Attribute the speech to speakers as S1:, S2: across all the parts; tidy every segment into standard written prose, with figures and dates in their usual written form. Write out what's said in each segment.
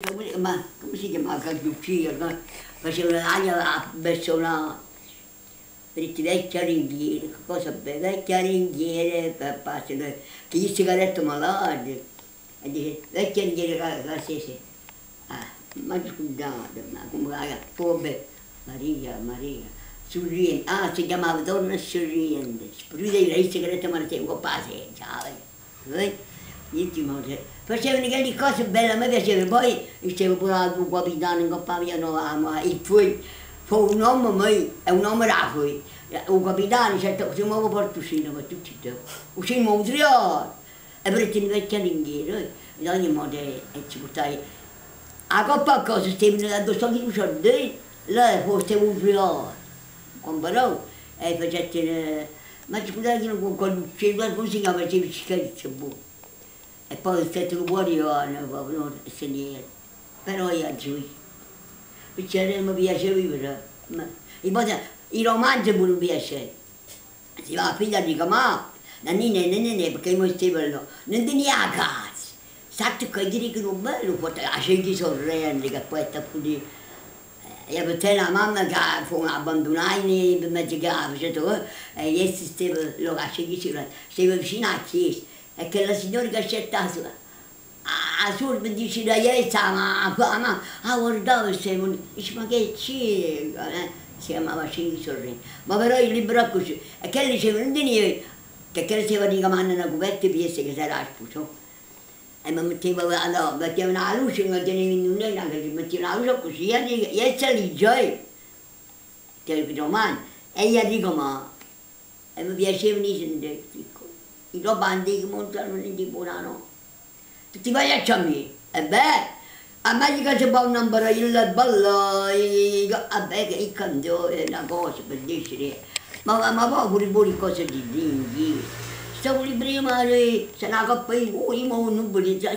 S1: Ma come si chiamava Cagliuccia? No? Faceva l'aria verso una vecchia ringhiera, cosa bella, vecchia ringhiera per parte che gli sigaretto malati. E dice, vecchia ringhiera sì. Ma scusate, ma come povera Maria, sorriente, si chiamava donna sorriente, sprudere le sigarette ma non tengo pazienza, facevano delle cose belle, a me piaceva, poi c'era pure un capitano in coppa via Novamo, e poi fu un uomo, è un uomo rapido, un capitano, certo, si muove per uscire, ma tutti e due, uscimmo un triolo, e per il vecchio ringhiera, in ogni modo ci portai, a coppa a cosa, stavano addosso di soldi, là fosse un triolo, comprò, e facette, ma scusate, con il come si chiama, c'è schizzo, boh. E poi è stato fuori non straniero, però io giù. Perché mi piace vivere. I romanzi pure mi piace. Si va a figlia di ma nanine, perché mi stivano, non tenia casa. Stato che dicono bello, poi a scegli sorrenti, che poi sta pure. E perché la mamma che fu abbandonata in mezzo che e io stavo a scegli sorrenti, stavo vicino alla chiesa. E che la signora che ha accettato, a sul mi dice da ieri, ma guardavo, dice ma che c'è? Si chiamava Cinque Sorrenti, ma però il libro così, e che diceva, non teneva, che si faceva mandare una coperta per che si era sposato, e mi metteva una luce, non tenevo in nulla, mi metteva una luce così, e salì già, e io dico, ma, e mi piaceva di sentire, i robanti che montano in buonano. Tutti vai a me. E beh, a me che si può un il ballo, che il canto è una cosa per dire. Ma poi pure cose di dinghi. Stavo lì prima, se una coppa di cui non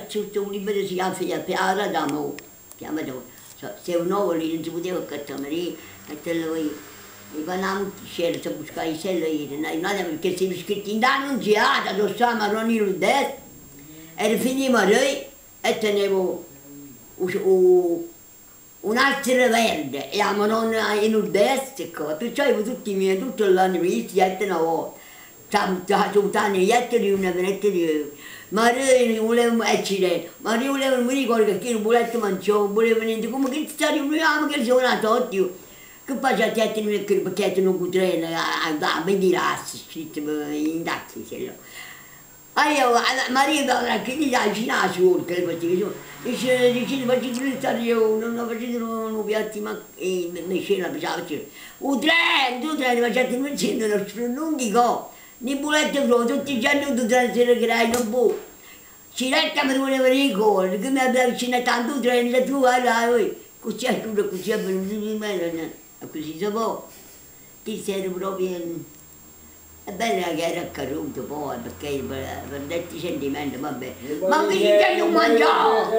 S1: stavo lì per si chiama Piara d'Amo. Se un uovo lì non si poteva cacciare, e te lo e quando c'era a buscare i celli, perché si iscritti in d'annunziata, lo sa, ma non ero detto. E finiva lì e tenevo un'altra verde, e a non in udesco, perciò avevo tutti i miei, tutto l'anno visti, e una volta. C'avevo di una venetta di ma io volevo essere, ma io volevo, non mi ricordo che non volevo mangiare, non volevo niente, come che sta riuniamo che sono nato, che poi c'è il pacchetto non potrei a vendirassi, scritto in tacchi, se no. Allora, Maria che gli dà vicino a solo, che dice, faccio stare io, non faccio un piatti, ma mi scena, pensavo, un treno, facciate un treno, non dico, ne bulette proprio, tutti i giorni un treno se ne crea, non può. Ci resta per volere ricordo, che mi abbia vicino tanto un treno, se tu vai là, così è tutto, così è venuto di me. Così si può, ti sei proprio, è bello che era accaduto poi, perché per detti sentimenti, vabbè, ma mi dice non mangiavo,